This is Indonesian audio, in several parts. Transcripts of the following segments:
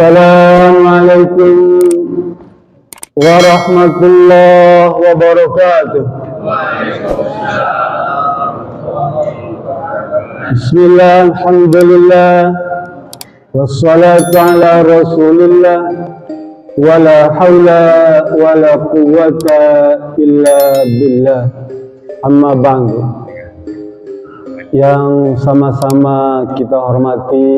Assalamualaikum warahmatullahi wabarakatuh. Bismillah, alhamdulillah, wassalatu ala rasulillah, wala hawla wala quwwata illa billah. Amma ba'du. Yang sama-sama kita hormati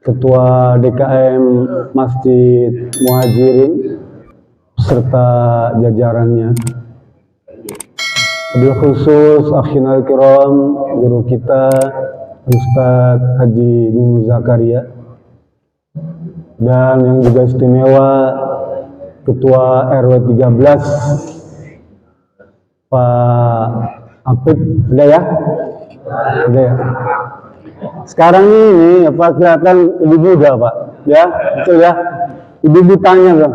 Ketua DKM Masjid Muhajirin serta jajarannya, wabil khusus akhinal kiram guru kita Ustadz Haji Nunu Zakaria, dan yang juga istimewa Ketua RW 13 Pak Apip, ada ya? Ada ya? Sekarang ini apa kelihatan lebih muda Pak, ya betul ya. Ibu tanya dong,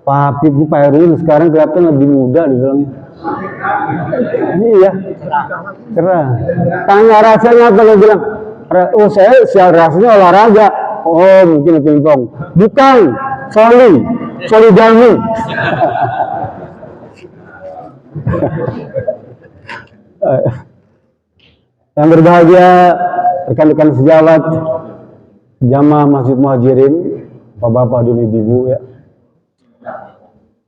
Pak Habib Pak Erwin sekarang kelihatan lebih muda di dalamnya. Iya, cerah. Tanya rasanya apa, lo bilang, oh saya rasanya olahraga. Oh mungkin pingpong. Bukan, voli dami. Yang berbahagia rekan-rekan sejawat jamaah Masjid Muhajirin, bapak-bapak dan ibu-ibu ya.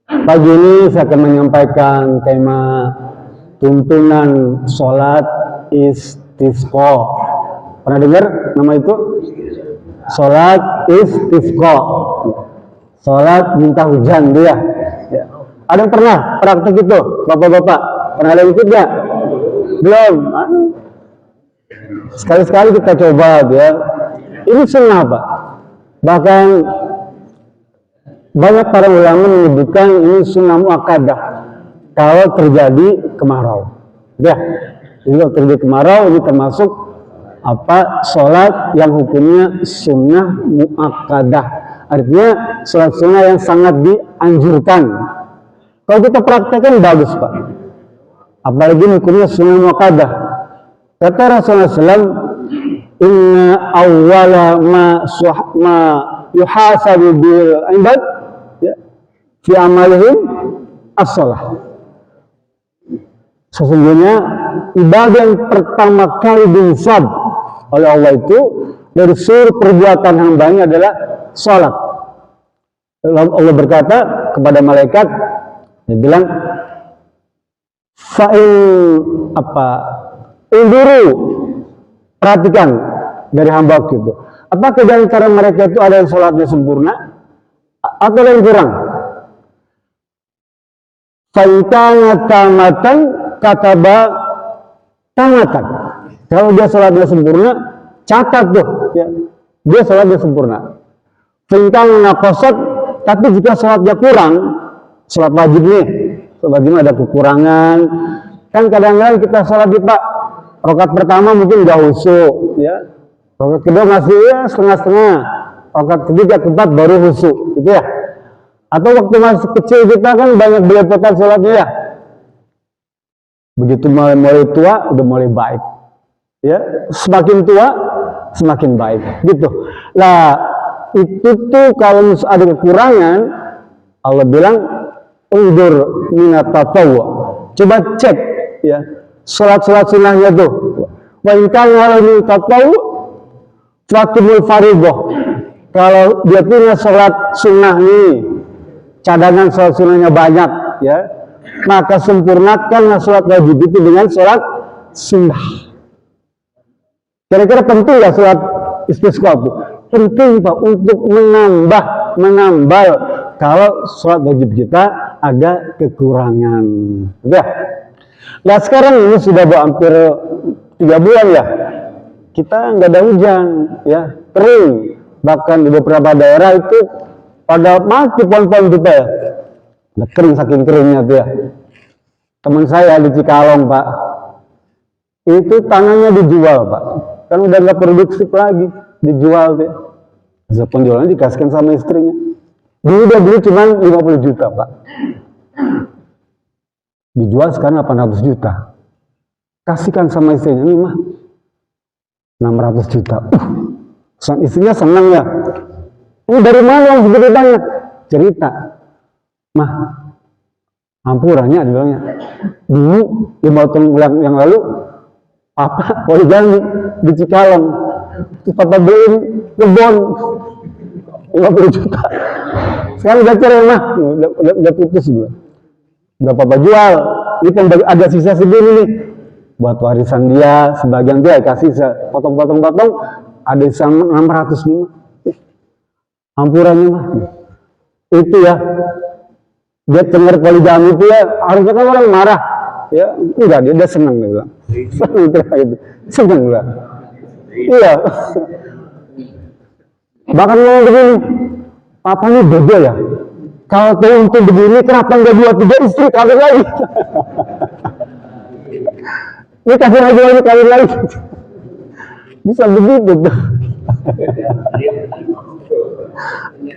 Pagi ini saya akan menyampaikan tema tuntunan sholat istisqa. Pernah dengar nama itu? Sholat istisqa. Sholat minta hujan dia. Ya. Ada yang pernah praktek itu, bapak-bapak? Pernah ada yang ikut nggak? Belum. Sekali-sekali kita coba ya. Ini sunnah Pak. Bahkan banyak para ulama menyebutkan ini sunnah muakkadah kalau terjadi kemarau. Ya, jadi kalau terjadi kemarau ini termasuk apa? Sholat yang hukumnya sunnah muakkadah. Artinya sholat sunnah yang sangat dianjurkan. Kalau kita praktekkan bagus Pak. Apalagi hukumnya sunnah muakkadah. Kata Rasulullah SAW, inna awwala ma yuhasabu bil ibad ya, fi amalihim as-shalah. Sesungguhnya ibadah yang pertama kali dihisab oleh Allah itu dari seluruh perbuatan hambanya adalah sholat. Allah berkata kepada malaikat, dia bilang, fa'in apa? Unduru, perhatikan dari hamba itu. Apakah di antara mereka itu ada yang sholatnya sempurna atau ada yang kurang? Fa'itana tamatan kataba tamatan. Kalau dia sholatnya sempurna, catat tuh, ya. Dia sholatnya sempurna. Fa'itana kosot, tapi jika sholatnya kurang, sholat wajib nih, sholat wajib ada kekurangan. Kan kadang-kadang kita sholat di Pak, rakaat pertama mungkin udah khusyuk, ya. Rakaat kedua masih ya setengah-setengah. Rakaat ketiga, keempat baru khusyuk, gitu ya. Atau waktu masih kecil kita kan banyak belepotan sholatnya ya. Begitu mulai tua, udah mulai baik. Ya, semakin tua, semakin baik, gitu. Nah, itu tuh kalau ada kekurangan, Allah bilang, undur minat tatawwa. Coba cek, ya. Sholat-sholat sunnahnya tuh. Wa in kana min tatawwu fatimul fardhah. Kalau dia punya sholat sunnah nih, cadangan sholat sunnahnya banyak, ya, maka sempurnakan sholat wajib itu dengan sholat sunnah. Kira-kira penting ya sholat istisqa itu? Penting Pak untuk menambah kalau sholat wajib kita ada kekurangan. Udah. Nah sekarang ini sudah hampir 3 bulan ya, kita nggak ada hujan, ya, kering. Bahkan di beberapa daerah itu pada mati pohon-pohon kita ya, udah kering saking keringnya tuh ya. Teman saya di Cikalong Pak, itu tanahnya dijual Pak, kan udah nggak produktif lagi, dijual tuh. Hasil penjualannya dikasihkan sama istrinya. Dulu dia beli cuma 50 juta Pak. Dijual sekarang 800 juta. Kasihkan sama istrinya, ini mah 600 juta. Istrinya senang ya. Ini dari mana yang segede banyak? Cerita. Mah, hampurannya bilangnya. Dulu 5 tahun yang lalu, Papa poligami di Cikalong. Terus Papa beliin kebon 50 juta. Sekarang udah cerai mah, udah putus gue. Udah Papa jual. Ini pembagi ada sisa segini nih. Buat warisan dia, sebagian dia kasih potong-potong, ada sisa 600 nih. Hampurannya mah. Itu ya. Dia dengar poligami itu ya, harusnya kan orang marah. Ya, enggak, dia senang dia bilang. Senang itu. Senang dia. Iya. Bahkan ngomong begini, papanya beda ya. Kalau tahu untuk begini, kenapa nggak 2-3 istri kawin lagi? Ini kasih lagi kawin lagi. Bisa begitu tuh.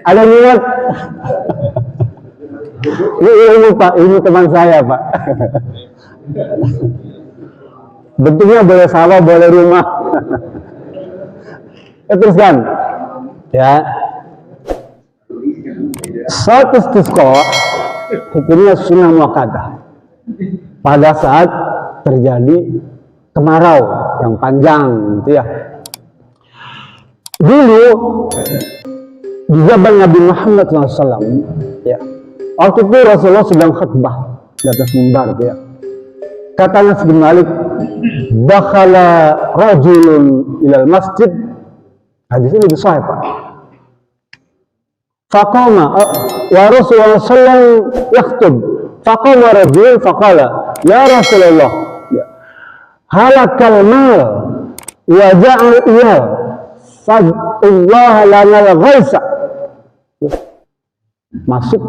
Ada niat. Ini Pak, ini teman saya Pak. Bentuknya boleh sawah, boleh rumah. Teruskan. Ya. Salat istisqa hukumnya sunnah muakkadah. Pada saat terjadi kemarau yang panjang gitu ya. Dulu di zaman Nabi Muhammad SAW ya. Waktu itu Rasulullah sedang khutbah di atas mimbar gitu ya. Kata Anas bin Malik, dakhala rajulun ilal masjid. Hadis ini sahih Pak. Faqama wa Rasulullah sallallahu yakhutub. Faqama rajul faqala, ya Rasulullah, halakal mal wa ja'al iyal fadullah lana al-ghaisa. Masuk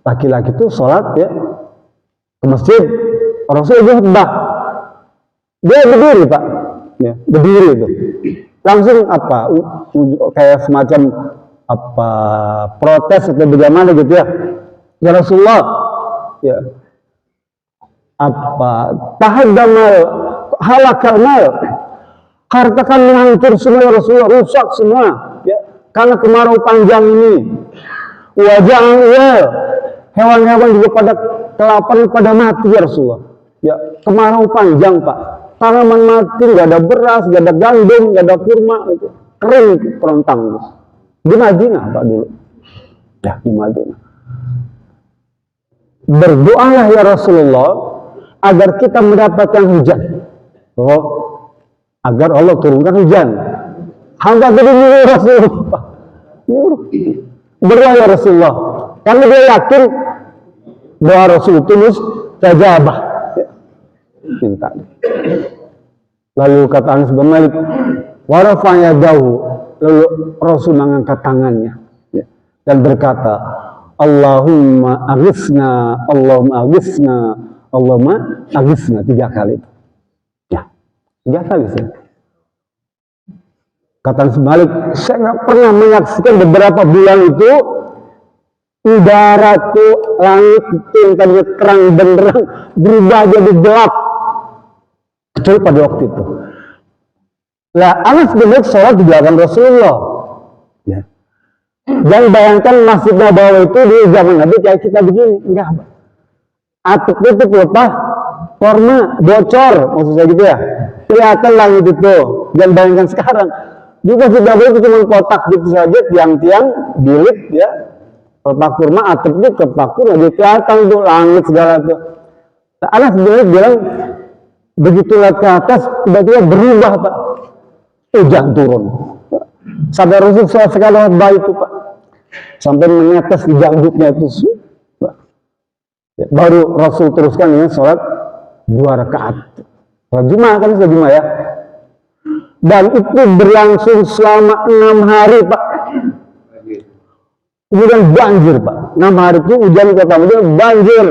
laki-laki itu sholat ya ke masjid, Rasulullah khutbah, dia berdiri Pak ya, berdiri itu langsung apa kayak semacam apa protes atau bagaimana gitu ya, ya Rasulullah ya apa tahaddamal halakal mal, harta kan menghancur semua ya Rasulullah, rusak semua ya karena kemarau panjang ini. Wajah ya hewan-hewan juga pada kelaparan, pada mati ya Rasulullah. Ya kemarau panjang Pak, tanaman mati, nggak ada beras, nggak ada gandum, nggak ada kurma, gitu. Kering kerontang di Madinah Pak dulu. Ya di Madinah. Berdoalah ya Rasulullah agar kita mendapatkan hujan. Oh, agar Allah turunkan hujan. Hamba berdiri ya Rasulullah. Berdoa ya Rasulullah, karena dia yakin doa Rasul itu mustajabah. Minta. Lalu kata Anas bin Malik, warafanya jauh. Lalu Rasul mengangkat tangannya dan berkata, Allahumma aghithna, Allahumma aghithna, Allahumma aghithna 3 kali. Ya, 3 kali sih. Kata Malik, saya nggak pernah menyaksikan beberapa bulan itu udara tuh langit itu yang tadinya terang benderang berubah jadi gelap kecuali pada waktu itu. Lah Anas bin Malik sholat di belakang Rasulullah. Ya. Dan bayangkan Masjid Nabawi itu di zaman Nabi kayak kita begini, enggak. Atapnya itu pelepah, korma bocor, maksud saya gitu ya. Kelihatan langit itu. Dan bayangkan sekarang. Juga sudah itu cuma kotak gitu saja, tiang-tiang, bilik ya, pelepah kurma, atapnya kepakur, lagi kelihatan tuh langit segala tuh. Nah, Anas bilang begitu lihat ke atas, tiba-tiba berubah Pak, hujan turun. Sampai Rasul sekali baik itu Pak, sampai menetes di janggutnya itu. Ya, baru Rasul teruskan dengan sholat 2 rakaat. Sholat Jumat kan sudah Jumat ya. Dan itu berlangsung selama 6 hari Pak. Kemudian banjir Pak. 6 hari itu hujan kota Madinah banjir.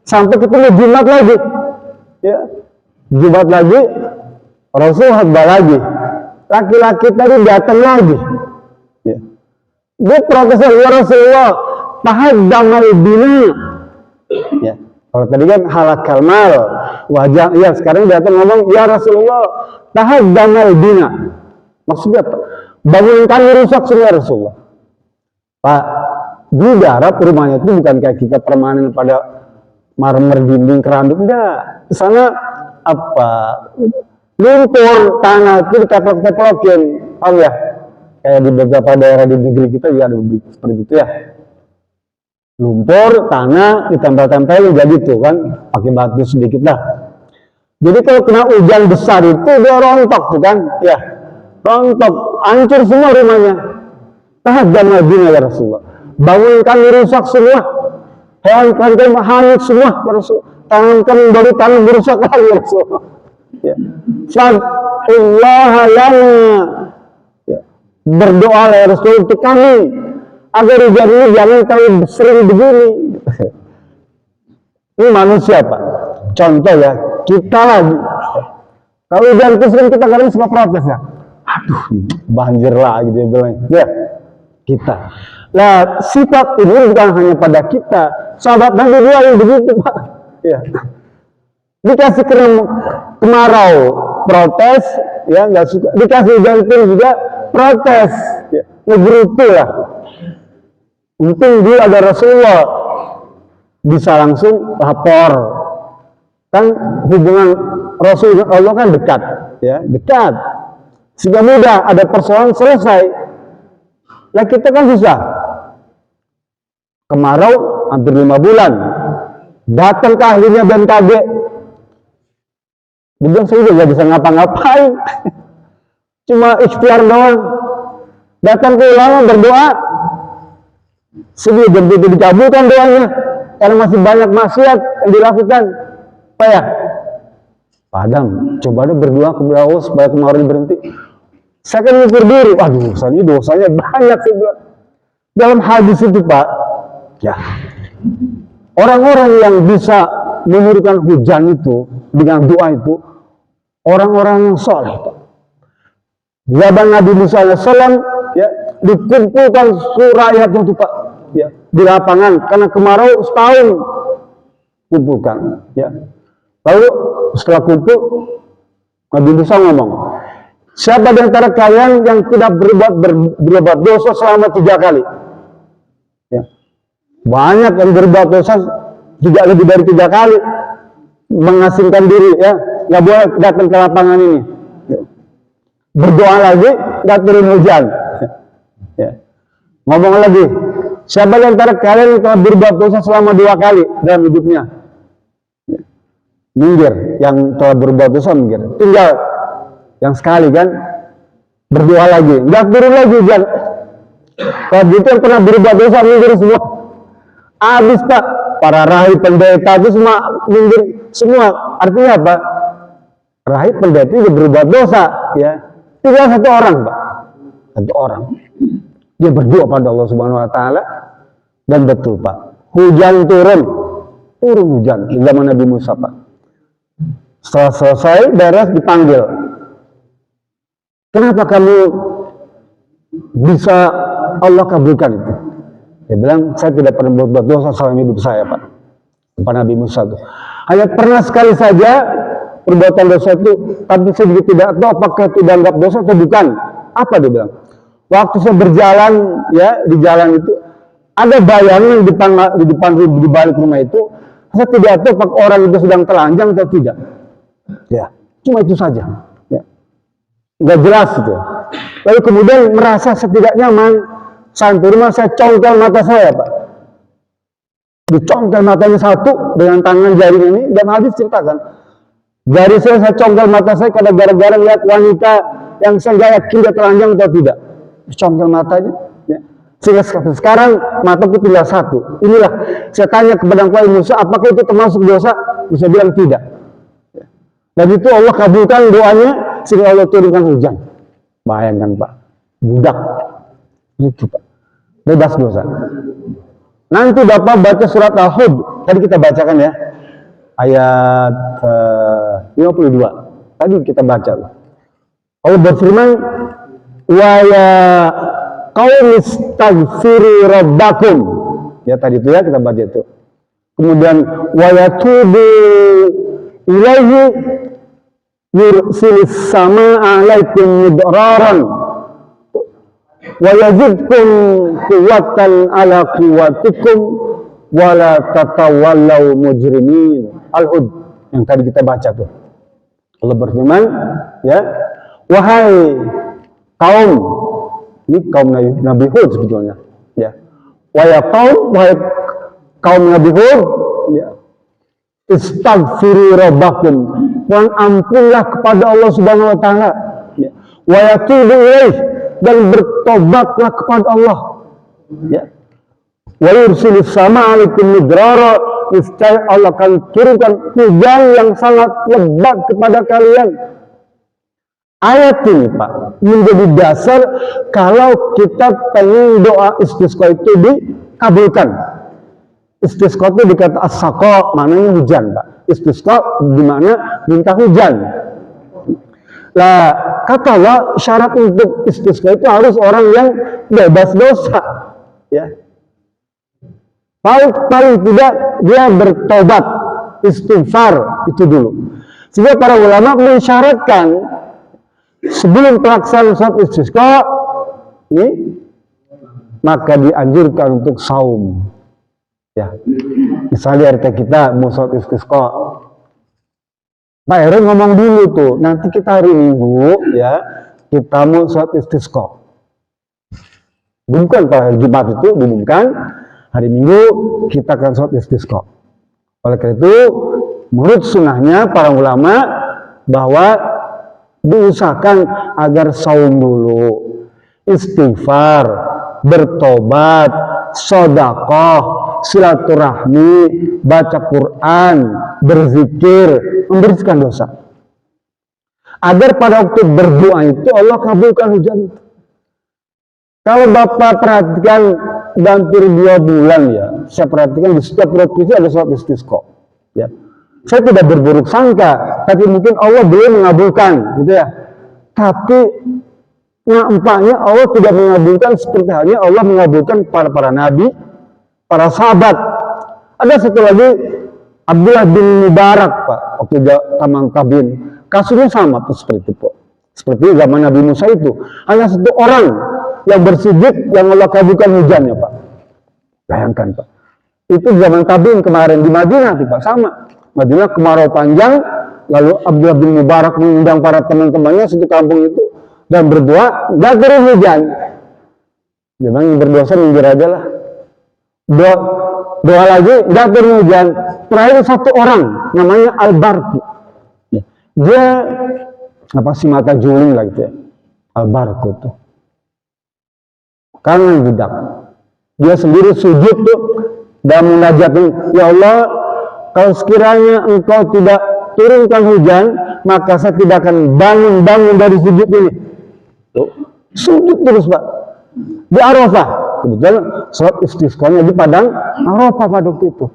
Sampai ketemu Jumat lagi. Ya. Jumat lagi, Rasul khutbah lagi. Laki-laki tadi datang lagi. Ya. Dia protes ya Rasulullah, tahaddamal bina. Ya. Kalau tadi kan halakal mal, wajah, ya sekarang datang ngomong, ya Rasulullah, tahaddamal bina. Maksudnya apa? Bangunan kami rusak semua Rasulullah. Pak, di Arab rumahnya itu bukan kayak kita permanen pada marmer dinding keramik, enggak. Di sana apa? Lumpur tanah itu dikeplok-keplokin, paham ya? Kayak di beberapa daerah di negeri kita juga ada seperti itu ya. Lumpur tanah ditempel-tempelin jadi tuh kan, pakai batu sedikit lah. Jadi kalau kena hujan besar itu dia rontok tuh kan, ya rontok, hancur semua rumahnya. Tahajam Nabi ya Rasulullah. Bangun kami rusak semua, hewan kami hanyut semua ya Rasulullah. Tangan kami dari tanah merusak lagi ya Rasulullah. Ya. Fad'ullah lana. Ya. Berdoa ya Rasulullah untuk kami agar hujan ini jangan terlalu sering begini. Ini manusia Pak. Contoh ya, kita lagi. Kalau hujan itu sering kita kadang suka protes ya. Aduh, banjir lah gitu ya bilang. Ya, kita. Nah, sifat ini bukan hanya pada kita. Sahabat Nabi juga yang begitu Pak. Ya. Dikasih kemarau, protes, ya nggak suka. Dikasih hujan juga protes, ya, ngegerutu lah. Untung dia ada Rasulullah, bisa langsung lapor. Kan hubungan Rasul dengan Allah kan dekat, ya dekat. Sehingga mudah ada persoalan selesai. Nah kita kan susah. Kemarau hampir 5 bulan. Datang ke ahlinya BMKG. Dia bilang saya juga bisa ngapa-ngapain. Cuma ikhtiar doang. Datang ke ulama berdoa. Sebelum begitu dikabulkan doanya. Karena masih banyak maksiat yang dilakukan. Apa ya? Padam, coba deh berdoa kepada Allah supaya kemarau berhenti. Saya kan mikir diri, waduh dosanya banyak sih. Dalam hadis itu Pak, ya orang-orang yang bisa menurunkan hujan itu dengan doa itu orang-orang yang soleh. Zaman Nabi Musa AS ya dikumpulkan surayat itu Pak, ya di lapangan karena kemarau setahun kumpulkan, ya. Lalu setelah kumpul Nabi Musa ngomong, siapa di antara kalian yang tidak berbuat dosa selama 3 kali? Ya. Banyak yang berbuat dosa juga lebih dari 3 kali mengasingkan diri, ya nggak boleh datang ke lapangan ini. Ya. Berdoa lagi nggak turun hujan. Ya. Ngomong lagi, siapa di antara kalian yang telah berbuat dosa selama 2 kali dalam hidupnya? Ya. Minggir, yang telah berbuat dosa minggir. Tinggal yang sekali kan berdoa lagi, nggak turun lagi hujan. Kalau gitu yang pernah berbuat dosa minggir semua. Habis Pak, para rahib pendeta itu semua minggir semua. Artinya apa? Rahib pendeta itu berbuat dosa, ya. Tinggal 1 orang Pak, 1 orang. Dia berdoa pada Allah Subhanahu Wa Taala dan betul Pak, hujan turun hujan di zaman Nabi Musa Pak. Setelah selesai beres dipanggil. Kenapa kamu bisa Allah kabulkan itu? Dia bilang, saya tidak pernah berbuat dosa selama hidup saya Pak. Kepada Nabi Musa itu. Hanya pernah sekali saja perbuatan dosa itu, tapi saya tidak tahu apakah itu dianggap dosa atau bukan. Apa dia bilang? Waktu saya berjalan, ya di jalan itu ada bayangan di balik rumah itu. Saya tidak tahu apakah orang itu sedang telanjang atau tidak. Ya, cuma itu saja. Ya. Nggak jelas itu. Lalu kemudian merasa tidak nyaman. Sampai rumah saya congkel mata saya Pak. Dicongkel matanya satu dengan tangan jari ini dan hadis ceritakan. Jari saya congkel mata saya karena gara-gara lihat wanita yang saya nggak yakin dia telanjang atau tidak. Dicongkel matanya. Ya. Sehingga sekarang mataku tinggal 1. Inilah saya tanya kepada Nabi Musa, apakah itu termasuk dosa? Bisa bilang tidak. Ya. Dan itu Allah kabulkan doanya sehingga Allah turunkan hujan. Bayangkan Pak, budak itu Pak, bebas dosa. Nanti Bapak baca surat Al-Hud, tadi kita bacakan ya, ayat 52. Tadi kita baca. Allah berfirman, wa ya qaumi istaghfiru rabbakum. Ya tadi itu ya kita baca itu. Kemudian wa yatubu ilaihi yursilis samaa'a 'alaikum midraran wa yazidkum quwwatan ala quwwatikum wa la tatawallaw mujrimin. Al-Hud yang tadi kita baca tuh. Allah berfirman, ya, wahai kaum, ini kaum Nabi Hud sebetulnya, ya. Wahai kaum Nabi Hud, ya. Istaghfiru rabbakum, mohon ampunlah kepada Allah Subhanahu wa taala, ya. Wa yatubu ilaih, dan bertobatlah kepada Allah, ya. Wa yursilis sama alaikum midrara, niscaya Allah akan turunkan hujan yang sangat lebat kepada kalian. Ayat ini Pak menjadi dasar kalau kita pengen doa istisqa itu dikabulkan. Istisqa itu dikata as-saqa, maknanya hujan Pak. Istisqa dimana minta hujan. Lah kata Allah, syarat untuk istisqa itu harus orang yang bebas dosa, ya. Paling tidak dia bertobat, istighfar, itu dulu. Sehingga para ulama mensyaratkan sebelum pelaksanaan sholat istisqa ini, maka dianjurkan untuk saum, ya. Misalnya RT kita mau sholat istisqa, Pak RW ngomong dulu tuh, nanti kita hari Minggu, ya, kita mau sholat istisqa. Bukan pada hari Jumat itu, diumumkan hari Minggu kita akan sholat istisqa. Oleh karena itu, menurut sunnahnya para ulama bahwa diusahakan agar saum dulu, istighfar, bertobat, sedekah, silaturahmi, baca Quran, berzikir, membersihkan dosa. Agar pada waktu berdoa itu Allah kabulkan hujan itu. Kalau Bapak perhatikan hampir 2 bulan, ya, saya perhatikan di setiap provinsi ada sholat istisqa, ya. Saya tidak berburuk sangka, tapi mungkin Allah belum mengabulkan, gitu ya. Tapi nampaknya Allah tidak mengabulkan seperti halnya Allah mengabulkan para nabi, para sahabat. Ada satu lagi, Abdullah bin Mubarak Pak, waktu Taman Tabin, kasusnya sama tuh seperti itu, Pak. Seperti zaman Nabi Musa itu, hanya satu orang yang bersujud yang Allah kabulkan hujannya Pak. Bayangkan Pak, itu zaman Tabin kemarin di Madinah tuh Pak, sama. Madinah kemarau panjang, lalu Abdullah bin Mubarak mengundang para teman-temannya satu kampung itu dan berdoa, nggak turun hujan. Memang berdosa minggir aja lah. Doa lagi, nggak turun hujan. Terakhir satu orang, namanya Al-Barqi. Dia apa sih mata juling lah gitu ya, Al-Barqi tuh. Karena budak, dia sendiri sujud tuh dan munajatkan, ya Allah, kalau sekiranya engkau tidak turunkan hujan, maka saya tidak akan bangun dari sujud ini. Tuh, sujud terus Pak. Di Arafah. Kebetulan sholat istisqanya di padang Arafah pada waktu itu.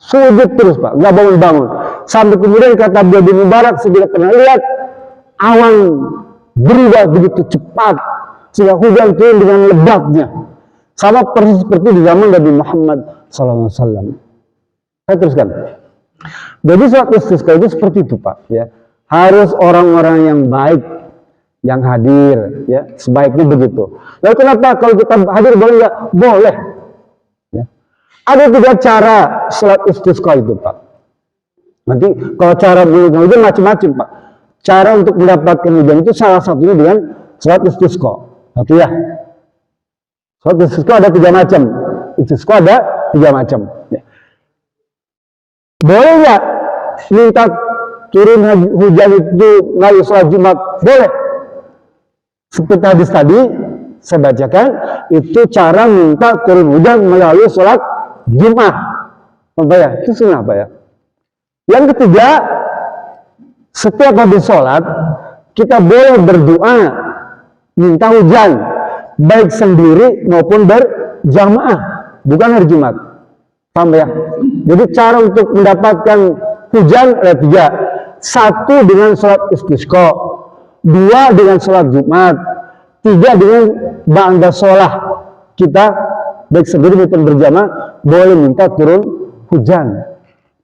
Sujud terus Pak, nggak bangun-bangun. Sampai kemudian kata Abdullah bin Mubarak, saya tidak pernah lihat awan berubah begitu cepat sehingga hujan turun dengan lebatnya. Sama persis seperti di zaman Nabi Muhammad SAW. Saya teruskan. Jadi sholat istisqa itu seperti itu Pak, ya. Harus orang-orang yang baik yang hadir, ya, sebaiknya begitu. Lalu kenapa kalau kita hadir boleh nggak? Boleh. Ya. Ada 3 cara sholat istisqa itu Pak. Nanti kalau cara menurut itu macam-macam Pak. Cara untuk mendapatkan hujan itu salah satunya dengan sholat istisqa. Satu ya. Sholat istisqa ada 3 macam. Istisqa ada 3 macam. Ya. Boleh nggak minta turun hujan itu lalu sholat Jumat? Boleh. Seperti hadis tadi saya bacakan, itu cara minta turun hujan melalui sholat Jumat. Apa ya? Itu sunnah apa ya? Yang ketiga, setiap habis sholat kita boleh berdoa minta hujan, baik sendiri maupun berjamaah, bukan hari Jumat. Paham ya? Jadi cara untuk mendapatkan hujan ada 3. 1 dengan sholat istisqa, 2 dengan sholat Jumat, 3 dengan ba'da sholah. Kita baik sendiri maupun berjamaah boleh minta turun hujan.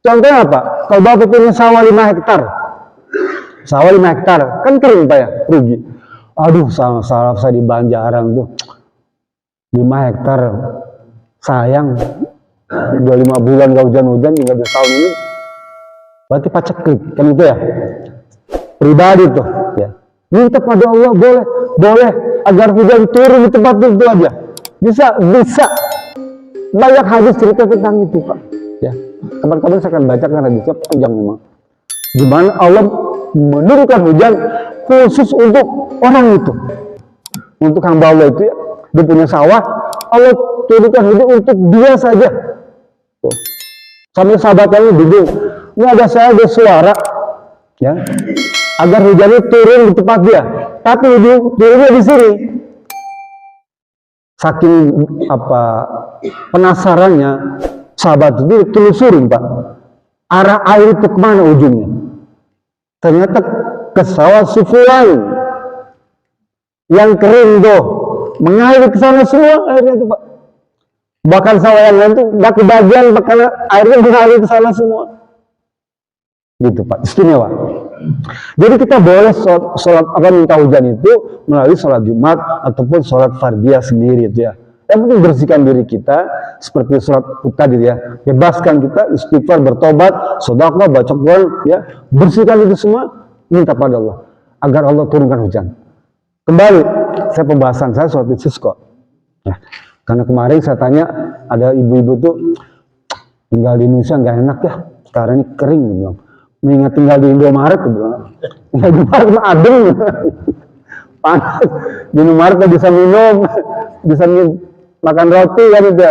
Contohnya apa? Kalau Bapak punya sawah 5 hektar, sawah 5 hektar kan kering Pak ya, rugi. Aduh, sawah saya di Banjaran tuh 5 hektar sayang 25 bulan gak hujan-hujan tinggal di tahun ini, berarti paceklik kan itu ya, pribadi tuh ya. Minta pada Allah boleh agar hujan turun di tempat itu aja, bisa banyak hadis cerita tentang itu Pak ya. Kapan-kapan saya akan bacakan hadisnya panjang memang, gimana Allah menurunkan hujan khusus untuk orang itu, untuk hamba Allah itu ya. Dia punya sawah, Allah turunkan hujan untuk dia saja. Tuh. Sambil sahabatnya bingung, ini ada suara ya, agar hujannya turun di tempat dia, tapi turunnya di sini. Saking penasarannya sahabat itu telusurin Pak, arah air itu kemana ujungnya. Ternyata ke sawah Sufyan yang kering tuh, mengalir ke sana semua airnya itu Pak. Bahkan sawah yang lain tuh gak kebagian, bahkan airnya mengalir ke sana semua. Gitu Pak, istimewa. Jadi kita boleh sholat minta hujan itu melalui sholat Jumat ataupun sholat fardiyah sendiri itu ya. Yang penting bersihkan diri kita seperti sholat tadi ya, bebaskan kita, istighfar, bertobat, sedekah, baca Quran ya, bersihkan itu semua, minta pada Allah agar Allah turunkan hujan. Kembali pembahasan saya sholat istisqa ya, karena kemarin saya tanya ada ibu-ibu tuh tinggal di Indonesia nggak enak ya, sekarang ini kering bilang. Mengingat tinggal di Indomaret, bilang. Tinggal di Indomaret mah adem, panas. Di Indomaret bisa minum, bisa makan roti kan itu.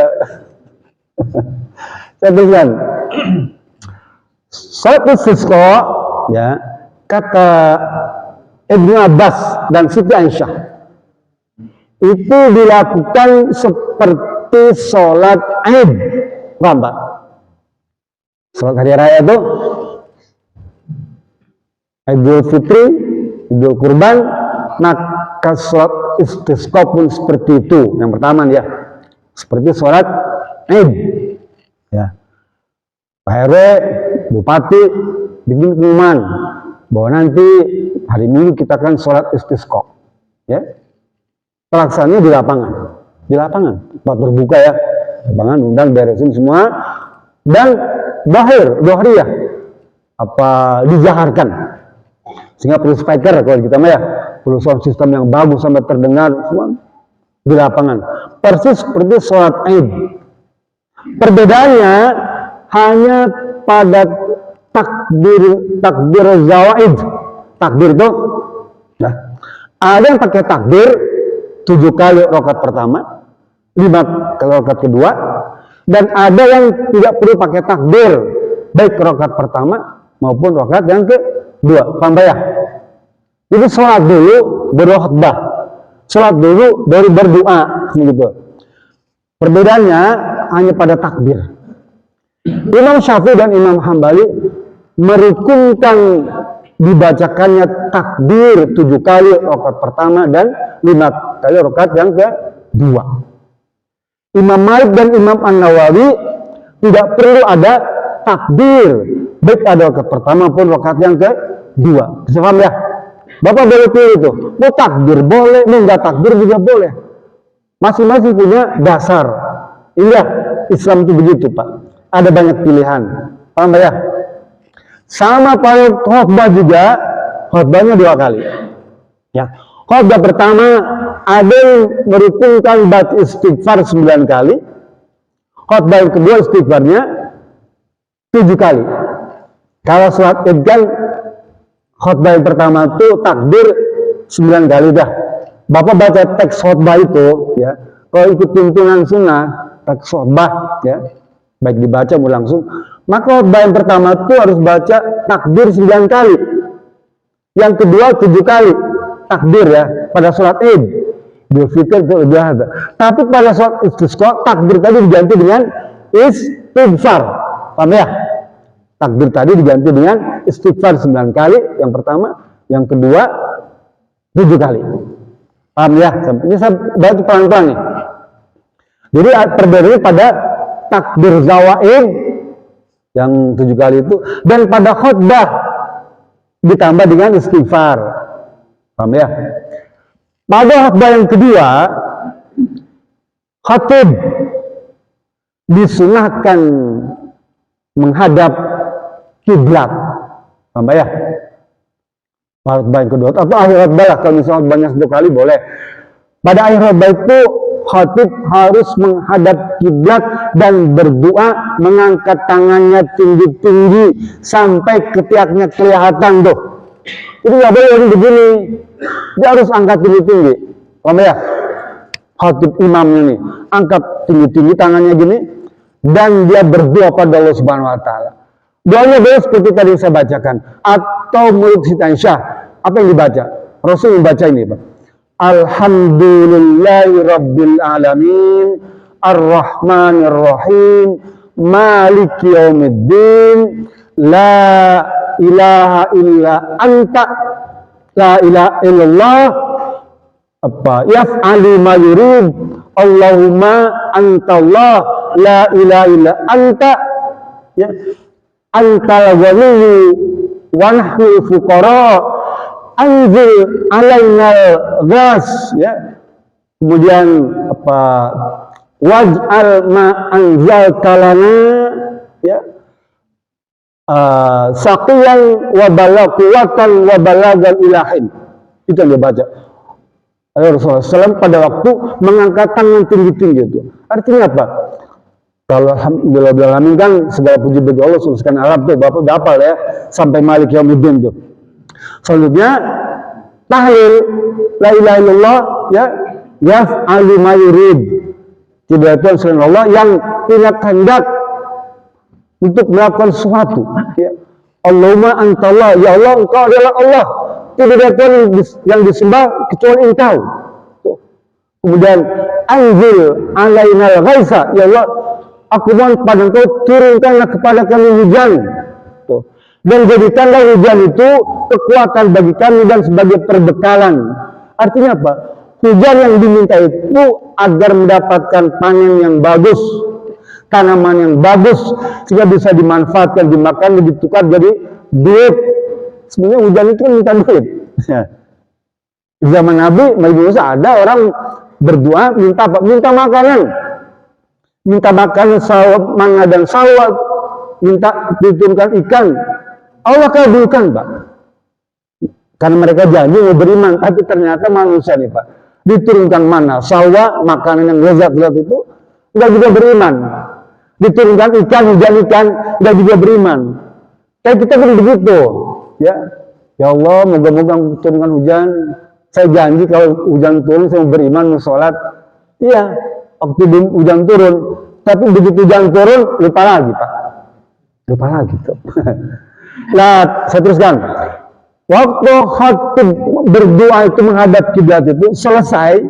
Saya tuliskan, sholat istisqa ya, kata Ibnu Abbas dan Siti Aisyah itu dilakukan seperti sholat Id, paham Pak? Sholat hari raya itu Idul Fitri, Idul Kurban, maka sholat istisqa pun seperti itu. Yang pertama ya, seperti sholat Id ya. Pak RW, Bupati bikin pengumuman bahwa nanti hari Minggu kita akan sholat istisqa ya. Pelaksanaannya di lapangan, tempat terbuka ya, lapangan undang beresin semua, dan dohriyah dijaharkan, sehingga perlu speaker kalau kita mah ya, perlu sound system yang bagus sampai terdengar semua di lapangan, persis seperti sholat Id. Perbedaannya hanya pada takbir zawaid. Takbir itu nah, ada yang pakai takbir 7 kali rakaat pertama, 5 kali rakaat kedua, dan ada yang tidak perlu pakai takbir baik rakaat pertama maupun rakaat yang kedua. Paham ya? Jadi sholat dulu baru khutbah, sholat dulu baru berdoa begitu. Perbedaannya hanya pada takbir. Imam Syafi'i dan Imam Hambali merukunkan dibacakannya takbir 7 kali rakaat pertama dan 5 kali rakaat yang kedua. Imam Malik dan Imam An-Nawawi tidak perlu ada takbir baik ada rakaat pertama pun rakaat yang kedua. Bisa paham ya? Bapak boleh pilih itu, mau takbir boleh, mau enggak takbir juga boleh. Masing-masing punya dasar. Iya, Islam itu begitu Pak. Ada banyak pilihan. Paham ya? Sama pada khutbah juga, khutbahnya 2 kali. Ya, khutbah pertama ada yang merukunkan baca istighfar 9 kali. Khutbah yang kedua istighfarnya 7 kali. Kalau sholat Id kan khutbah yang pertama itu takbir 9 kali dah. Bapak baca teks khutbah itu ya. Kalau ikut tuntunan sunnah teks khutbah ya, baik dibaca mau langsung, maka khutbah yang pertama itu harus baca takbir 9 kali. Yang kedua 7 kali takbir ya pada sholat Id. Idul Fitri itu udah ada. Tapi pada sholat istisqa takbir tadi diganti dengan istighfar. Paham ya? Takbir tadi diganti dengan istighfar 9 kali yang pertama, yang kedua 7 kali. Paham ya? Ini saya baca pelan-pelan nih. Jadi perbedaannya pada takbir zawaid yang 7 kali itu dan pada khutbah ditambah dengan istighfar. Paham ya? Pada khutbah yang kedua khatib disunahkan menghadap kiblat. Paham ya? Khutbah yang kedua atau akhir khutbah lah, kalau misalnya banyak satu kali boleh. Pada akhir khutbah itu khatib harus menghadap kiblat dan berdoa, mengangkat tangannya tinggi-tinggi sampai ketiaknya kelihatan tuh. Itu nggak boleh begini, dia harus angkat tinggi-tinggi. Paham ya? Khatib imamnya nih angkat tinggi-tinggi tangannya gini dan dia berdoa pada Allah Subhanahu Wa Taala. Doanya boleh seperti tadi saya bacakan atau menurut Siti Aisyah apa yang dibaca? Rasul membaca ini, Pak. Alhamdulillahi Rabbil Alamin Ar-Rahmanir Rahim Maliki Yaumiddin La ilaha illa anta La ilaha illallah yaf'alu ma yurid Allahumma antallah La ilaha illa anta ya antal waliyyu wa nahnu fuqara anzil alainal ghas ya. Kemudian waj'al ma anzalta lana ya saqiyan wa balaquwatan wa balagan ilahin. Itu yang dia baca Rasulullah SAW pada waktu mengangkat tangan tinggi-tinggi itu. Artinya apa? Kalau alhamdulillah kan segala puji bagi Allah subhanahu wa ta'ala tuh Bapak udah hafal ya sampai Malik Yaumiddin tuh. Selanjutnya tahlil la ilaha illallah ya yaf'alu ma yurid. Tidak ada selain Allah yang punya kehendak untuk melakukan sesuatu ya. Allahumma antallah, ya Allah engkau adalah Allah. Tidak ada Tuhan yang disembah kecuali engkau. Kemudian anzil alainal ghaisa, ya Allah aku mohon kepada engkau turunkanlah kepada kami hujan. Tuh. Dan jadikanlah hujan itu kekuatan bagi kami dan sebagai perbekalan. Artinya apa? Hujan yang diminta itu agar mendapatkan panen yang bagus, tanaman yang bagus, sehingga bisa dimanfaatkan, dimakan, ditukar jadi duit. Sebenarnya hujan itu kan minta duit. Di zaman Nabi Musa ada orang berdoa minta apa? Minta makanan. Minta makan manna dan salwa, minta diturunkan ikan. Allah kabulkan, Pak. Karena mereka janji mau beriman, tapi ternyata manusia nih, Pak. Diturunkan manna, salwa, makanan yang lezat-lezat itu, nggak juga beriman. Diturunkan ikan, hujan ikan, nggak juga beriman. Kayak kita pun begitu, ya. Ya Allah, moga-moga turunkan hujan. Saya janji kalau hujan turun, saya mau beriman, mau sholat. Iya. Waktu hujan turun, tapi begitu hujan turun, lupa lagi, Pak. Lupa lagi, tuh. Nah, saya teruskan. Waktu khatib berdoa itu menghadap kiblat itu selesai,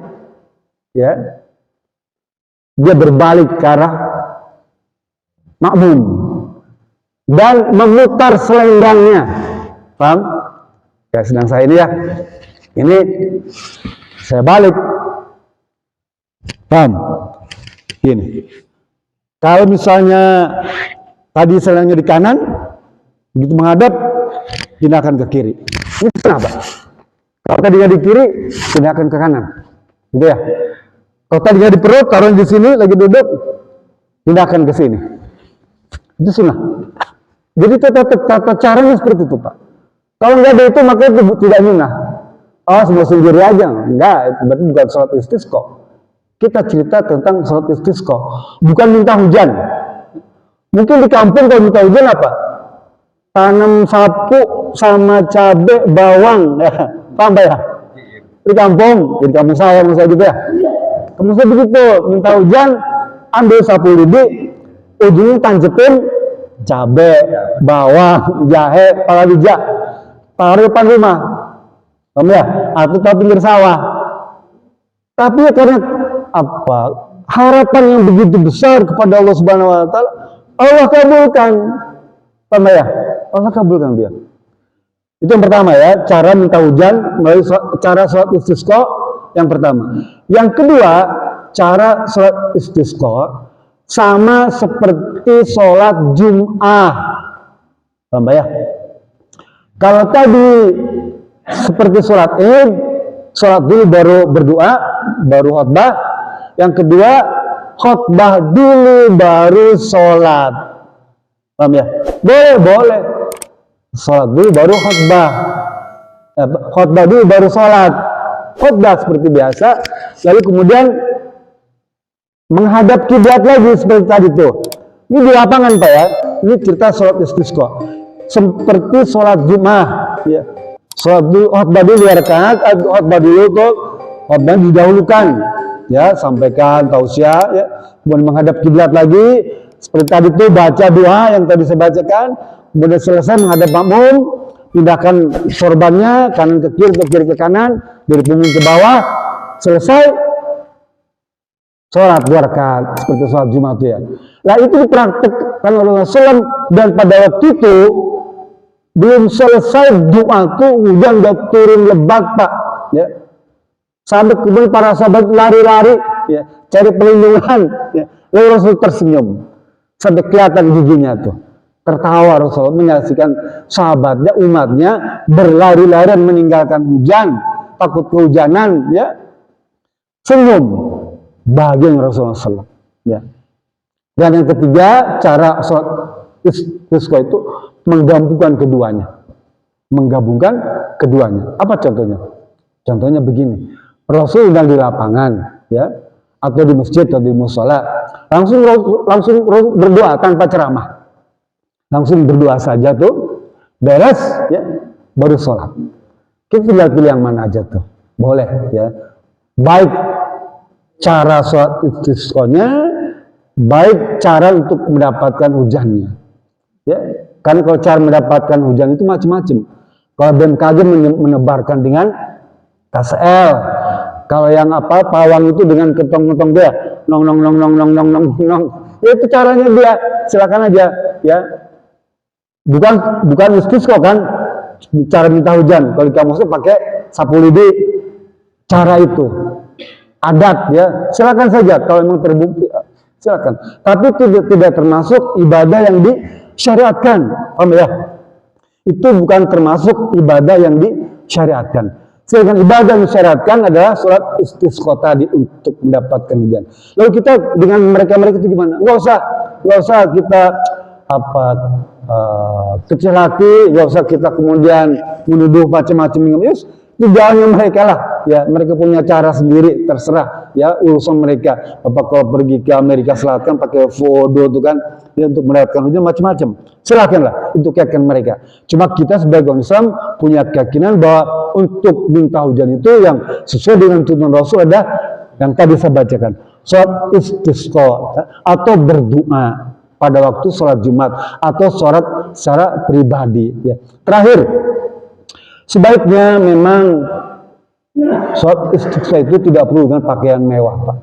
ya, dia berbalik ke arah makmum dan memutar selendangnya. Paham? Ya, sedang saya ini ya. Ini saya balik. Paham? Gini, kalau misalnya tadi selendangnya di kanan, begitu menghadap, pindahkan ke kiri. Ini kenapa? Kalau tadinya di kiri, pindahkan ke kanan, gitu ya. Kalau tadinya di perut, taruh di sini, lagi duduk, pindahkan ke sini. Itu sunnah. Jadi tata caranya seperti itu, Pak. Kalau nggak ada itu, maka itu tidak sunnah. Oh, semua sendiri aja, enggak. Itu berarti bukan sholat istisqa. Kita cerita tentang sholat istisqa, bukan minta hujan. Mungkin di kampung kalau minta hujan apa? Tanam sapu sama cabai bawang, ya, paham ya? Di kampung saya juga ya. Kamu saya begitu, minta hujan, ambil sapu lidi, ujungnya tancepin cabai, bawang, jahe, palawija, taruh depan rumah, paham ya? Atau taruh pinggir sawah. Tapi ya karena apa? Harapan yang begitu besar kepada Allah Subhanahu Wa Taala, Allah kabulkan, paham ya? Allah kabulkan dia. Itu yang pertama ya, cara minta hujan melalui cara sholat istisqa yang pertama. Yang kedua, cara sholat istisqa sama seperti sholat Jum'ah. Paham ya? Kalau tadi seperti sholat Id, sholat dulu baru berdoa, baru khutbah. Yang kedua, khutbah dulu baru sholat. Paham ya? Boleh. Sholat dulu baru khutbah. Khutbah dulu baru sholat. Khutbah seperti biasa, lalu kemudian menghadap kiblat lagi seperti tadi tuh. Ini di lapangan Pak ya. Ini cerita sholat istisqa. Seperti sholat Jumat ya. Sholat dulu, khutbah dulu 2 rakaat, khutbah dulu tuh, khutbah didahulukan ya, sampaikan tausiah ya, kemudian menghadap kiblat lagi seperti tadi tuh, baca doa yang tadi saya bacakan, kemudian selesai menghadap makmum, pindahkan sorbannya kanan ke kiri ke kanan, dari punggung ke bawah, selesai sholat 2 rakaat seperti sholat Jumat itu ya. Nah itu dipraktikkan oleh Rasulullah, dan pada waktu itu belum selesai doa itu hujan udah turun lebat Pak ya. Sampai kemudian para sahabat lari-lari ya, cari perlindungan ya. Lalu Rasul tersenyum sampai kelihatan giginya tuh, tertawa Rasul menyaksikan sahabatnya, umatnya berlari-lari meninggalkan hujan, takut kehujanan ya, senyum bahagia Rasulullah SAW ya. Dan yang ketiga, cara sholat istisqa itu menggabungkan keduanya. Apa contohnya? Contohnya begini, Rasul sedang di lapangan ya, atau di masjid atau di mushola, langsung berdoa tanpa ceramah, langsung berdoa saja tuh, beres ya, baru sholat. Kita tinggal pilih yang mana aja tuh, boleh ya. Baik cara sholat istisqanya, baik cara untuk mendapatkan hujannya ya. Kan kalau cara mendapatkan hujan itu macam-macam. Kalau BMKG menebarkan dengan KSL, kalau yang pawang itu dengan ketong-ketong dia, nong. Ya itu caranya dia, silakan aja ya. Bukan istisqa kan, cara minta hujan. Kalau kamu pakai sapu lidi, cara itu adat ya, silakan saja kalau memang terbukti, silakan. Tapi tidak termasuk ibadah yang disyariatkan, paham ya? Itu bukan termasuk ibadah yang disyariatkan. Sedangkan ibadah yang disyariatkan adalah sholat istisqa tadi untuk mendapatkan hujan. Lalu kita dengan mereka itu gimana? Nggak usah kita kecil hati, nggak usah kita kemudian menuduh macam-macam. Yes, itu jalannya mereka lah ya, mereka punya cara sendiri, terserah ya, urusan mereka. Kalau pergi ke Amerika Selatan pakai fodo itu kan ya, untuk mendapatkan hujan macam-macam, silakanlah, itu keyakinan mereka. Cuma kita sebagai orang Islam punya keyakinan bahwa untuk minta hujan itu yang sesuai dengan tuntunan Rasul ada yang tadi saya bacakan, sholat istisqa atau berdoa pada waktu sholat Jumat atau sholat secara pribadi ya. Terakhir, sebaiknya memang sholat istisqa itu tidak perlu dengan pakaian mewah Pak,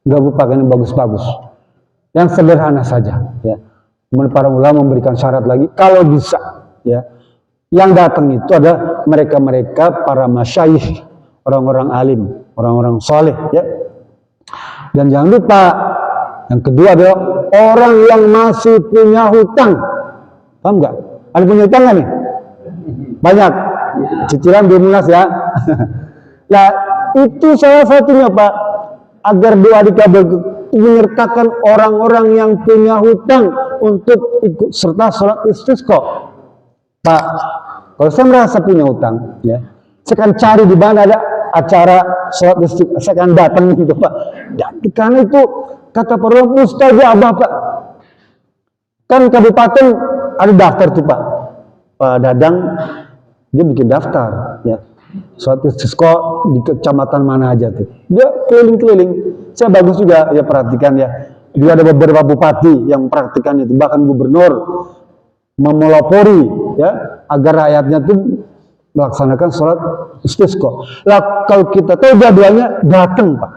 nggak perlu pakaian yang bagus-bagus, yang sederhana saja ya. Kemudian para ulama memberikan syarat lagi, kalau bisa ya, yang datang itu ada mereka para masyayikh, orang-orang alim, orang-orang soleh ya. Dan jangan lupa yang kedua adalah orang yang masih punya hutang. Paham nggak? Ada punya hutang nggak nih? Banyak. Cicilan belum lunas ya. Nah, itu salah satunya Pak, agar doa dikabul, menyertakan orang-orang yang punya hutang untuk ikut serta sholat istisqa. Pak, kalau saya merasa punya hutang ya, saya akan cari di mana ada acara sholat istisqa, saya akan datang gitu Pak. Dan karena itu kata para ulama mustajabah Pak. Kan kabupaten ada daftar tuh Pak. Pak Dadang dia bikin daftar ya, sholat istisqa di kecamatan mana aja tuh, dia keliling-keliling. Saya bagus juga ya, perhatikan ya, juga ada beberapa bupati yang mempraktikkan itu, bahkan gubernur memelopori ya agar rakyatnya tuh melaksanakan sholat istisqa. Lah kalau kita tahu jadwalnya, datang Pak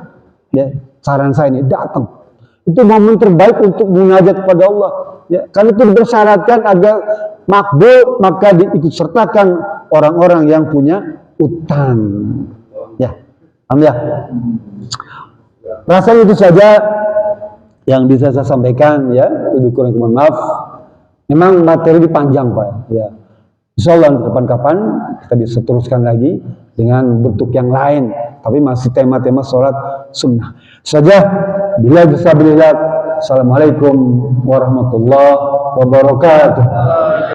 ya, saran saya ini datang, itu momen terbaik untuk munajat kepada Allah ya, karena itu bersyaratkan agar makbul, maka diikut sertakan orang-orang yang punya utang ya. Paham ya? Rasanya itu saja yang bisa saya sampaikan ya, lebih kurang mohon maaf. Memang materi panjang Pak ya. Insya Allah kapan-kapan kita bisa teruskan lagi dengan bentuk yang lain tapi masih tema-tema sholat sunnah saja. Bila bisa. Assalamualaikum warahmatullahi wabarakatuh.